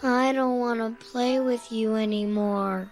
I don't want to play with you anymore.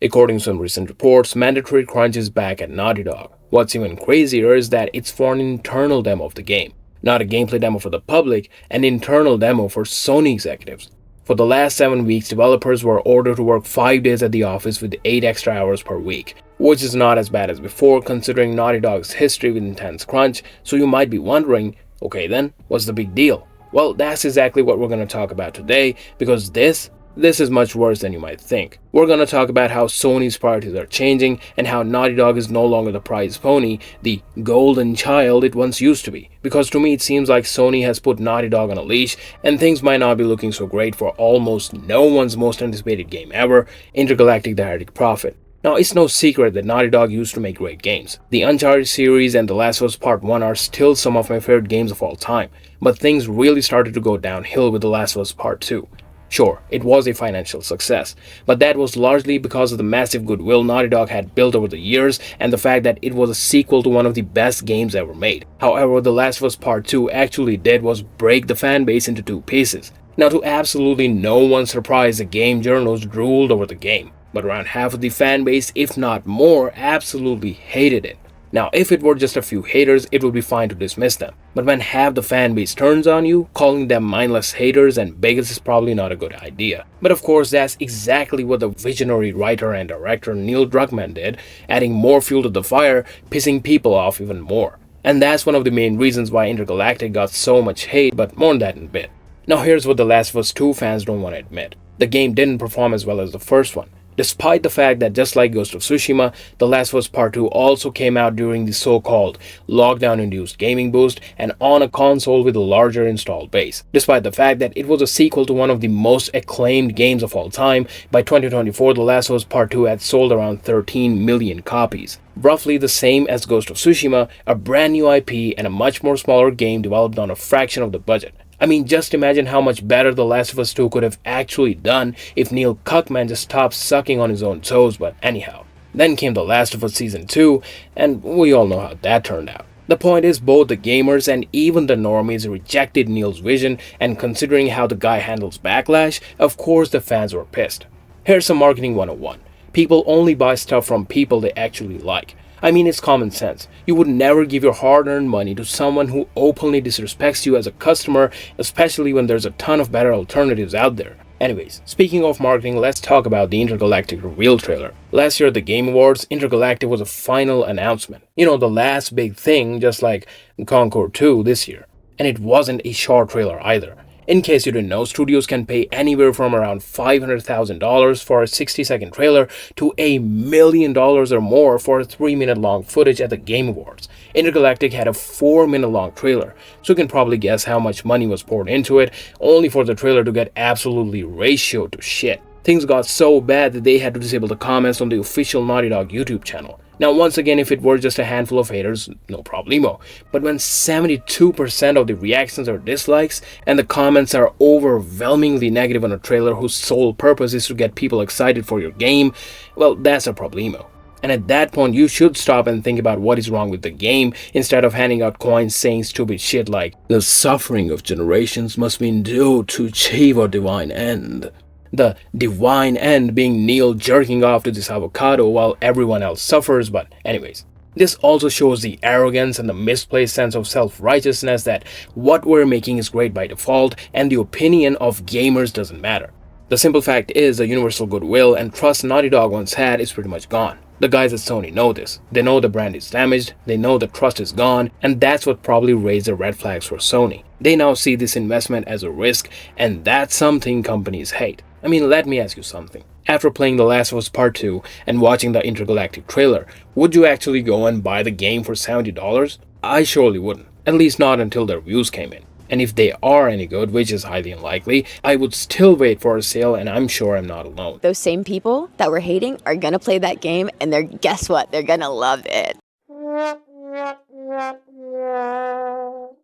According to some recent reports, mandatory crunch is back at Naughty Dog. What's even crazier is that it's for an internal demo of the game, not a gameplay demo for the public, an internal demo for Sony executives. For the last 7 weeks, developers were ordered to work 5 days at the office with 8 extra hours per week, which is not as bad as before considering Naughty Dog's history with intense crunch, so you might be wondering, okay then, what's the big deal? Well, that's exactly what we're going to talk about today, because this is much worse than you might think. We're going to talk about how Sony's priorities are changing and how Naughty Dog is no longer the prize pony, the golden child it once used to be. Because to me it seems like Sony has put Naughty Dog on a leash and things might not be looking so great for almost no one's most anticipated game ever, Intergalactic the Heretic Prophet. Now, it's no secret that Naughty Dog used to make great games. The Uncharted series and The Last of Us Part 1 are still some of my favorite games of all time, but things really started to go downhill with The Last of Us Part 2. Sure, it was a financial success, but that was largely because of the massive goodwill Naughty Dog had built over the years and the fact that it was a sequel to one of the best games ever made. However, what The Last of Us Part 2 actually did was break the fanbase into 2 pieces. Now, to absolutely no one's surprise, the game journals drooled over the game, but around half of the fanbase, if not more, absolutely hated it. Now, if it were just a few haters, it would be fine to dismiss them. But when half the fanbase turns on you, calling them mindless haters and bigots is probably not a good idea. But of course, that's exactly what the visionary writer and director Neil Druckmann did, adding more fuel to the fire, pissing people off even more. And that's one of the main reasons why Intergalactic got so much hate, but more on that in a bit. Now here's what The Last of Us 2 fans don't want to admit. The game didn't perform as well as the first one. Despite the fact that just like Ghost of Tsushima, The Last of Us Part 2 also came out during the so-called lockdown-induced gaming boost and on a console with a larger installed base. Despite the fact that it was a sequel to one of the most acclaimed games of all time, by 2024 The Last of Us Part 2 had sold around 13 million copies. Roughly the same as Ghost of Tsushima, a brand new IP and a much more smaller game developed on a fraction of the budget. I mean, just imagine how much better The Last of Us 2 could have actually done if Neil Druckmann just stopped sucking on his own toes, but anyhow. Then came The Last of Us Season 2, and we all know how that turned out. The point is, both the gamers and even the normies rejected Neil's vision, and considering how the guy handles backlash, of course the fans were pissed. Here's some marketing 101. People only buy stuff from people they actually like. I mean, it's common sense. You would never give your hard-earned money to someone who openly disrespects you as a customer, especially when there's a ton of better alternatives out there. Anyways, speaking of marketing, let's talk about the Intergalactic reveal trailer. Last year at the Game Awards, Intergalactic was a final announcement. You know, the last big thing, just like Concord 2 this year. And it wasn't a short trailer either. In case you didn't know, studios can pay anywhere from around $500,000 for a 60-second trailer to $1 million or more for a 3-minute long footage at the Game Awards. Intergalactic had a 4-minute long trailer, so you can probably guess how much money was poured into it, only for the trailer to get absolutely ratioed to shit. Things got so bad that they had to disable the comments on the official Naughty Dog YouTube channel. Now, once again, if it were just a handful of haters, no problemo. But when 72% of the reactions are dislikes and the comments are overwhelmingly negative on a trailer whose sole purpose is to get people excited for your game, well, that's a problemo. And at that point, you should stop and think about what is wrong with the game instead of handing out coins saying stupid shit like, "The suffering of generations must be endured to achieve our divine end." The divine end being Neil jerking off to this avocado while everyone else suffers, but anyways. This also shows the arrogance and the misplaced sense of self-righteousness that what we're making is great by default and the opinion of gamers doesn't matter. The simple fact is the universal goodwill and trust Naughty Dog once had is pretty much gone. The guys at Sony know this. They know the brand is damaged, they know the trust is gone, and that's what probably raised the red flags for Sony. They now see this investment as a risk, and that's something companies hate. I mean, let me ask you something. After playing The Last of Us Part 2 and watching the Intergalactic trailer, would you actually go and buy the game for $70? I surely wouldn't. At least not until the reviews came in. And if they are any good, which is highly unlikely, I would still wait for a sale, and I'm sure I'm not alone. Those same people that were hating are gonna play that game, and guess what? They're gonna love it.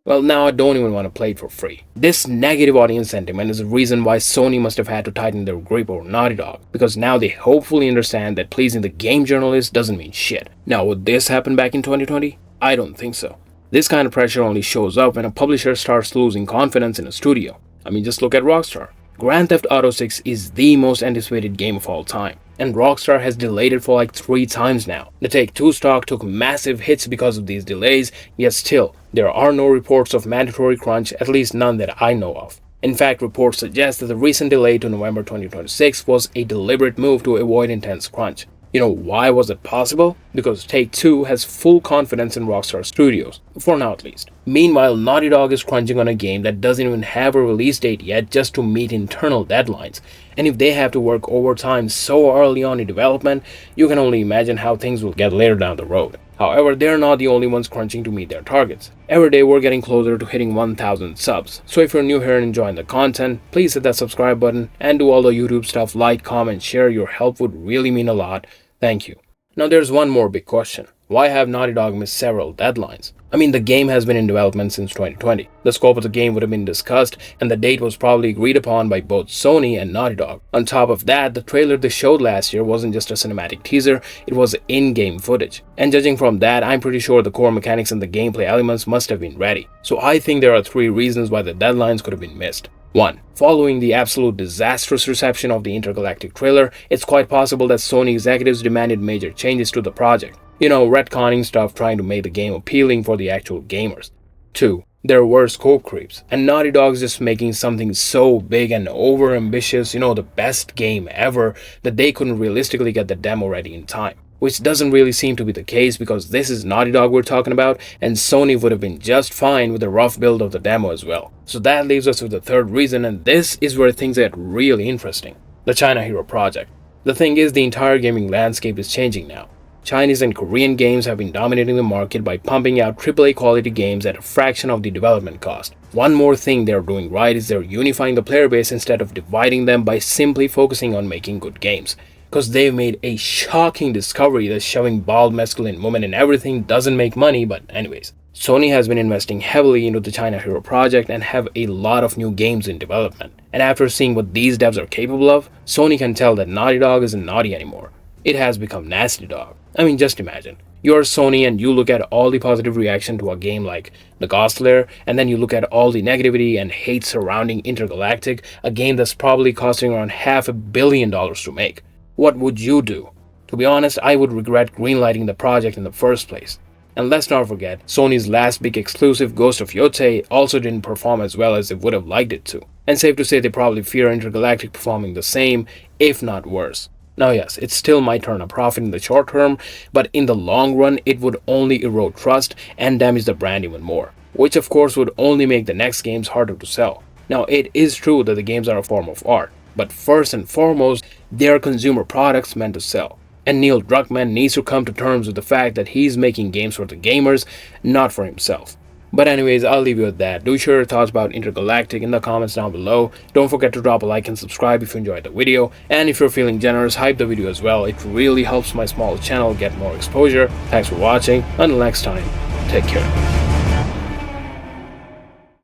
Well, now I don't even want to play it for free. This negative audience sentiment is the reason why Sony must have had to tighten their grip over Naughty Dog, because now they hopefully understand that pleasing the game journalists doesn't mean shit. Now, would this happen back in 2020? I don't think so. This kind of pressure only shows up when a publisher starts losing confidence in a studio. I mean, just look at Rockstar. Grand Theft Auto 6 is the most anticipated game of all time, and Rockstar has delayed it for like 3 times now. The Take-Two stock took massive hits because of these delays, yet still, there are no reports of mandatory crunch, at least none that I know of. In fact, reports suggest that the recent delay to November 2026 was a deliberate move to avoid intense crunch. You know why was it possible? Because Take-Two has full confidence in Rockstar Studios, for now at least. Meanwhile, Naughty Dog is crunching on a game that doesn't even have a release date yet just to meet internal deadlines. And if they have to work overtime so early on in development, you can only imagine how things will get later down the road. However, they're not the only ones crunching to meet their targets. Every day we're getting closer to hitting 1,000 subs. So if you're new here and enjoying the content, please hit that subscribe button and do all the YouTube stuff, like, comment, share. Your help would really mean a lot. Thank you. Now there's one more big question. Why have Naughty Dog missed several deadlines? I mean, the game has been in development since 2020. The scope of the game would have been discussed, and the date was probably agreed upon by both Sony and Naughty Dog. On top of that, the trailer they showed last year wasn't just a cinematic teaser, it was in-game footage. And judging from that, I'm pretty sure the core mechanics and the gameplay elements must have been ready. So I think there are 3 reasons why the deadlines could have been missed. 1. Following the absolute disastrous reception of the Intergalactic trailer, it's quite possible that Sony executives demanded major changes to the project. You know, retconning stuff, trying to make the game appealing for the actual gamers. 2. There were scope creeps, and Naughty Dog's just making something so big and over-ambitious, you know, the best game ever, that they couldn't realistically get the demo ready in time. Which doesn't really seem to be the case because this is Naughty Dog we're talking about, and Sony would have been just fine with a rough build of the demo as well. So that leaves us with the 3rd reason, and this is where things get really interesting. The China Hero project. The thing is, the entire gaming landscape is changing now. Chinese and Korean games have been dominating the market by pumping out AAA-quality games at a fraction of the development cost. One more thing they're doing right is they're unifying the player base instead of dividing them by simply focusing on making good games. Because they've made a shocking discovery that shoving bald masculine women in everything doesn't make money, but anyways. Sony has been investing heavily into the China Hero project and have a lot of new games in development. And after seeing what these devs are capable of, Sony can tell that Naughty Dog isn't naughty anymore. It has become Nasty Dog. I mean, just imagine. You're Sony and you look at all the positive reaction to a game like The Ghost Lair, and then you look at all the negativity and hate surrounding Intergalactic, a game that's probably costing around $500 million to make. What would you do? To be honest, I would regret greenlighting the project in the first place. And let's not forget, Sony's last big exclusive, Ghost of Yotei, also didn't perform as well as they would have liked it to. And safe to say they probably fear Intergalactic performing the same, if not worse. Now yes, it still might turn a profit in the short term, but in the long run it would only erode trust and damage the brand even more, which of course would only make the next games harder to sell. Now it is true that the games are a form of art, but first and foremost, they are consumer products meant to sell. And Neil Druckmann needs to come to terms with the fact that he's making games for the gamers, not for himself. But anyways, I'll leave you with that. Do share your thoughts about Intergalactic in the comments down below. Don't forget to drop a like and subscribe if you enjoyed the video. And if you're feeling generous, hype the video as well. It really helps my small channel get more exposure. Thanks for watching. Until next time, take care.